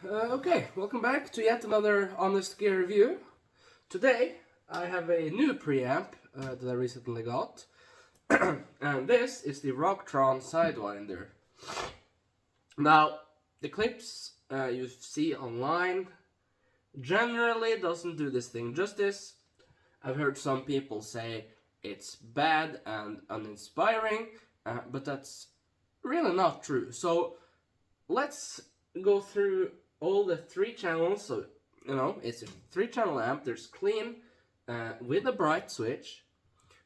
Okay, welcome back to yet another Honest Gear review. Today I have a new preamp that I recently got, and this is the Rocktron Sidewinder. Now, the clips you see online generally doesn't do this thing justice. I've heard some people say it's bad and uninspiring, but that's really not true. So let's go through all the three channels. So it's a 3-channel amp. There's clean with a bright switch.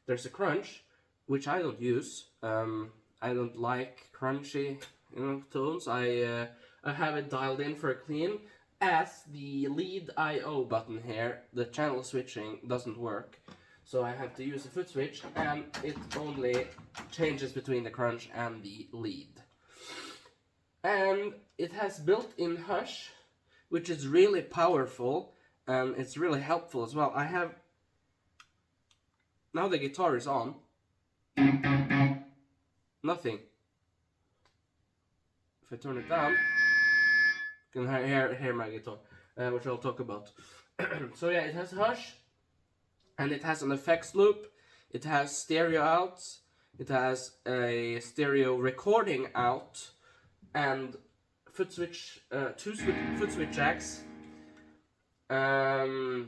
There's a crunch, which I don't use. I don't like crunchy tones. I have it dialed in for a clean, as the lead I/O button here, the channel switching, doesn't work. So I have to use a foot switch, and it only changes between the crunch and the lead. And it has built-in hush, which is really powerful, and it's really helpful as well. Now the guitar is on. Nothing. If I turn it down, you can hear my guitar, which I'll talk about. So yeah, it has hush, and it has an effects loop. It has stereo outs. It has a stereo recording out, and foot switch, foot switch jacks. Yeah,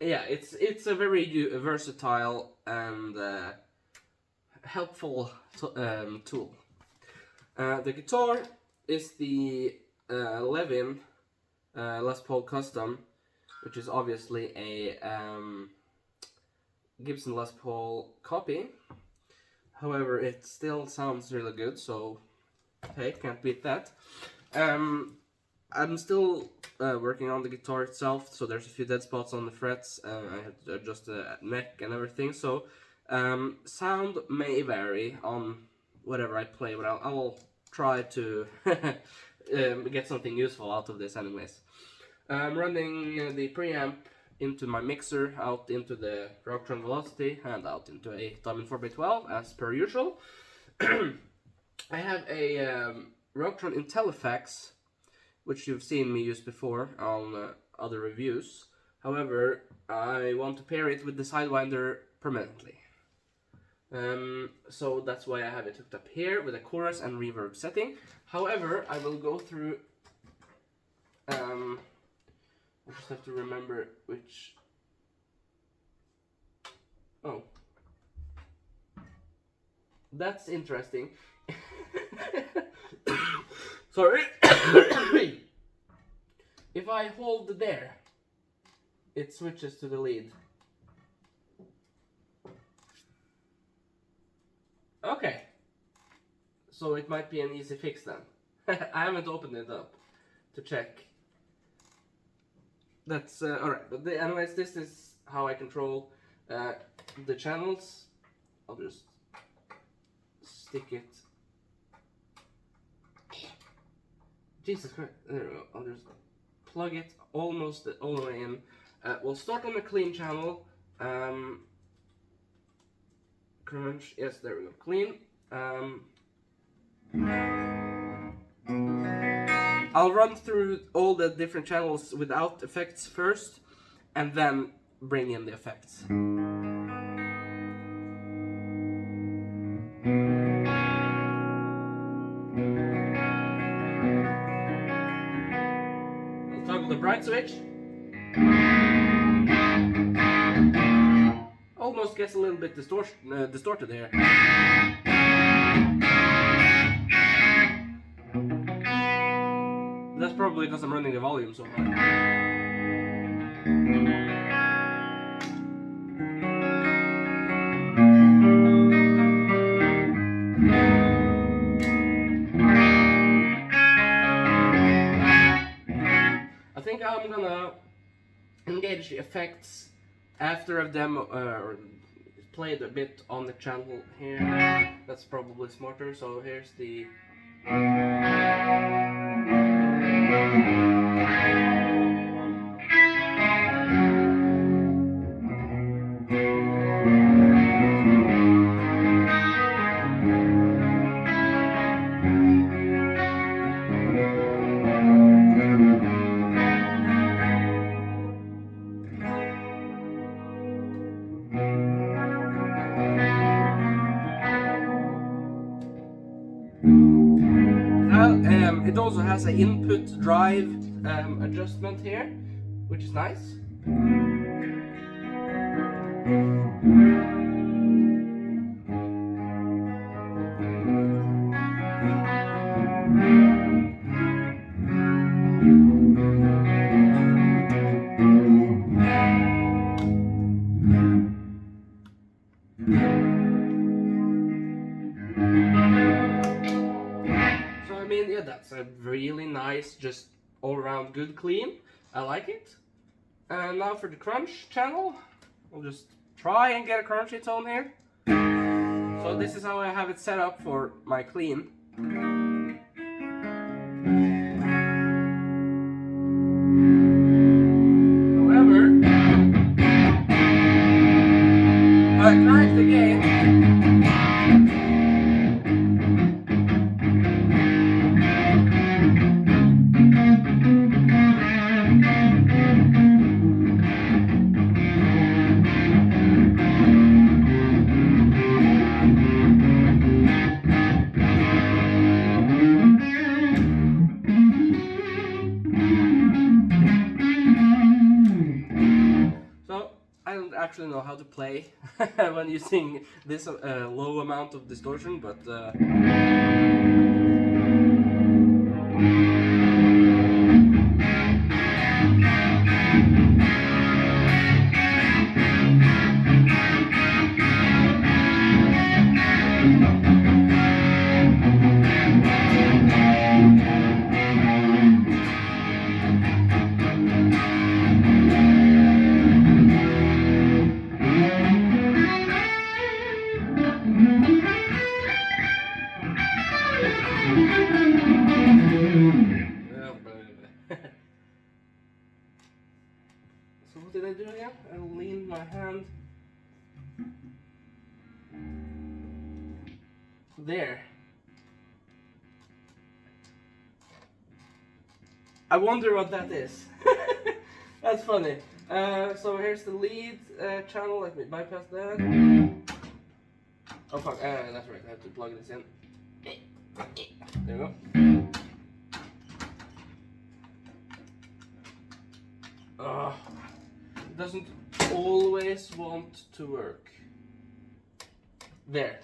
it's a very versatile and helpful tool. The guitar is the Levin Les Paul Custom, which is obviously a Gibson Les Paul copy. However, it still sounds really good, so hey, can't beat that. I'm still working on the guitar itself, so there's a few dead spots on the frets. I had to adjust the neck and everything, so sound may vary on whatever I play, but I'll try to get something useful out of this anyways. I'm running the preamp into my mixer, out into the Rocktron Velocity, and out into a Diamond 4x12 as per usual. I have a Rocktron IntelliFX, which you've seen me use before on other reviews. However, I want to pair it with the Sidewinder permanently. So that's why I have it hooked up here with a chorus and reverb setting. However, I will go through... I just have to remember which... Oh. That's interesting. Sorry. If I hold there, it switches to the lead. Okay. So it might be an easy fix then. I haven't opened it up to check. That's alright, but anyways, this is how I control the channels. I'll just stick it. Jesus Christ, there we go. I'll just plug it almost all the way in. We'll start on the clean channel. Crunch, yes, there we go. Clean. I'll run through all the different channels without effects first, and then bring in the effects. I'll toggle the bright switch. Almost gets a little bit distorted here. That's probably because I'm running the volume so high. I think I'm gonna engage the effects after I've or played a bit on the channel here. That's probably smarter. So here's the... it also has an input drive adjustment here, which is nice. So I mean, yeah, that's a really nice, just all-around good clean. I like it. And now for the crunch channel, I'll just try and get a crunchy tone here. So this is how I have it set up for my clean. However, if I crank the gain, I don't actually know how to play when using this low amount of distortion, but so what did I do again? I leaned my hand there. I wonder what that is. That's funny. So here's the lead channel. Let me bypass that. Oh fuck, that's right, I have to plug this in. There we go. It doesn't always want to work. There.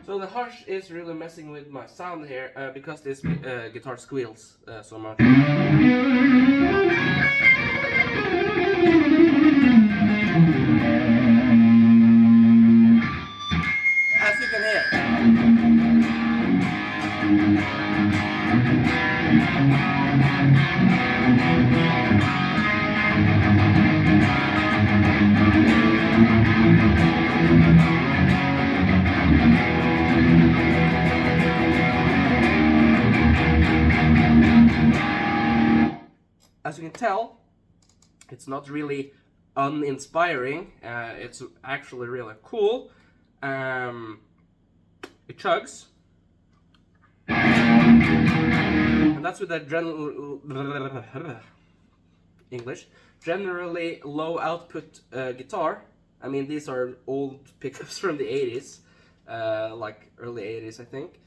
So the harsh is really messing with my sound here because this guitar squeals so much. As you can hear. As you can tell, it's not really uninspiring. It's actually really cool. It chugs, and that's with that generally low output guitar. I mean, these are old pickups from the 80s, like early 80s, I think.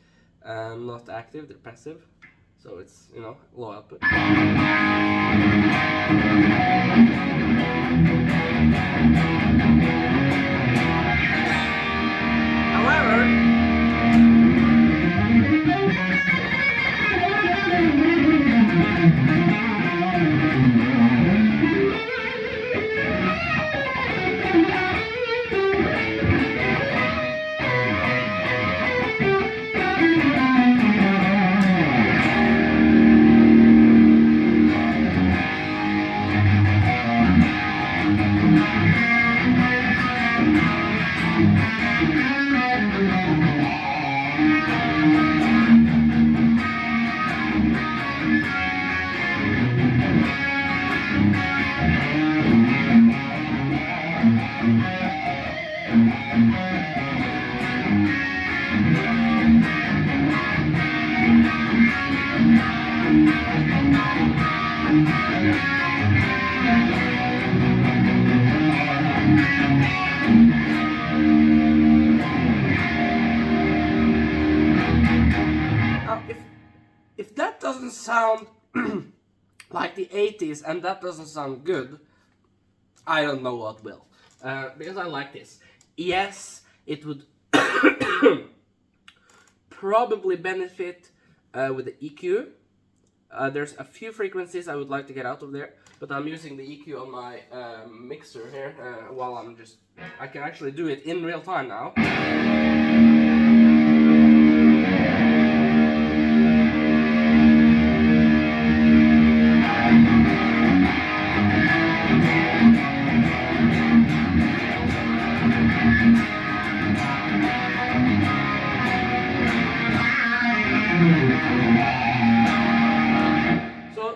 Not active, they're passive. So it's, you know, low output. However, doesn't sound like the 80s and that doesn't sound good, I don't know what will. Because I like this. Yes, it would probably benefit with the EQ. There's a few frequencies I would like to get out of there, but I'm using the EQ on my mixer here while I can actually do it in real time now.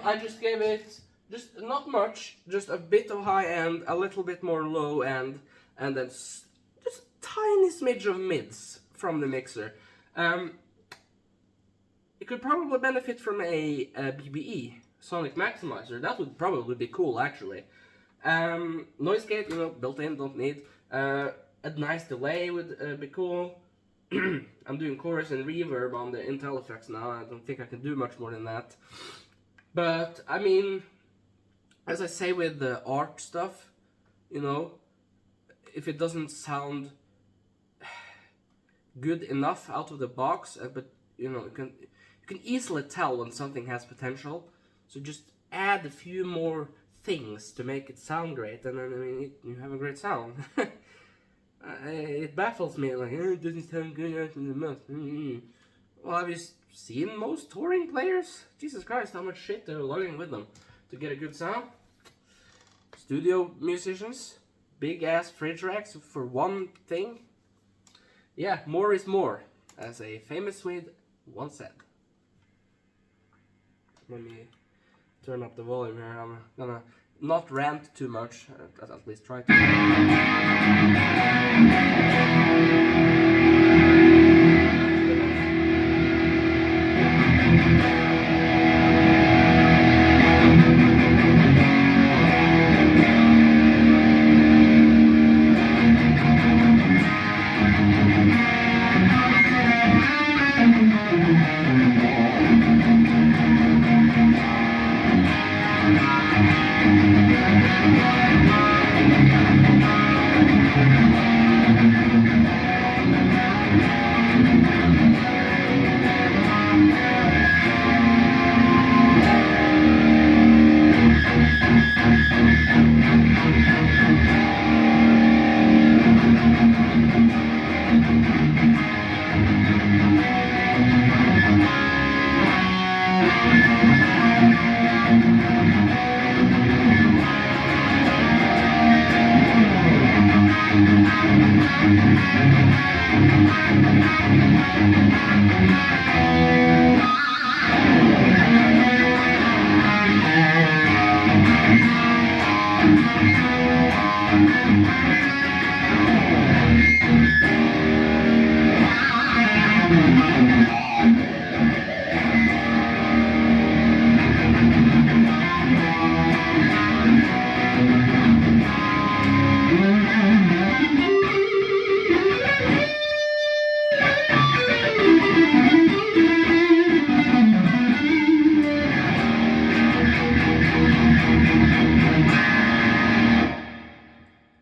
I just gave it just not much, just a bit of high end, a little bit more low end, and then just a tiny smidge of mids from the mixer. It could probably benefit from a BBE sonic maximizer. That would probably be cool, actually. Noise gate, you know, built in, don't need. A nice delay would be cool. I'm doing chorus and reverb on the Intel effects now. I don't think I can do much more than that. But, I mean, as I say with the art stuff, you know, if it doesn't sound good enough out of the box, but, you know, you can easily tell when something has potential. So just add a few more things to make it sound great, and then, I mean, you have a great sound. It baffles me, like, it doesn't sound good out in the mouth. Well, have you seen most touring players? Jesus Christ, how much shit they're lugging with them to get a good sound. Studio musicians, big ass fridge racks for one thing. Yeah, more is more, as a famous Swede once said. Let me turn up the volume here. I'm gonna not rant too much, at least try to.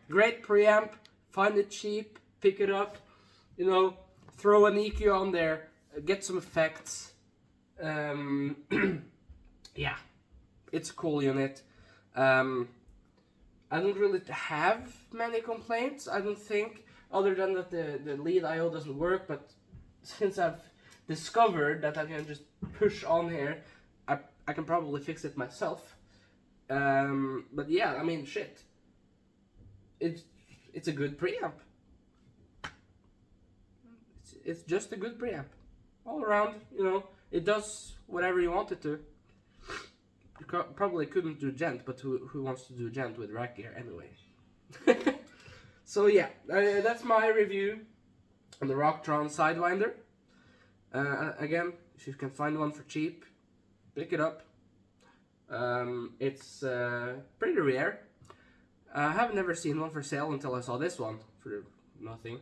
Great preamp, find it cheap, pick it up, you know, throw an EQ on there, get some effects. Yeah, it's a cool unit. I don't really have many complaints, I don't think, other than that the lead I/O doesn't work, but since I've discovered that I can just push on here, I can probably fix it myself. But yeah, I mean, shit. It's a good preamp. It's just a good preamp. All around, you know, it does whatever you want it to. You probably couldn't do gent, but who wants to do gent with rack gear anyway? So yeah, that's my review on the Rocktron Sidewinder. Again, if you can find one for cheap, pick it up. It's pretty rare. I have never seen one for sale until I saw this one for nothing.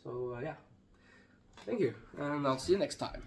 So yeah, thank you, and I'll see you next time.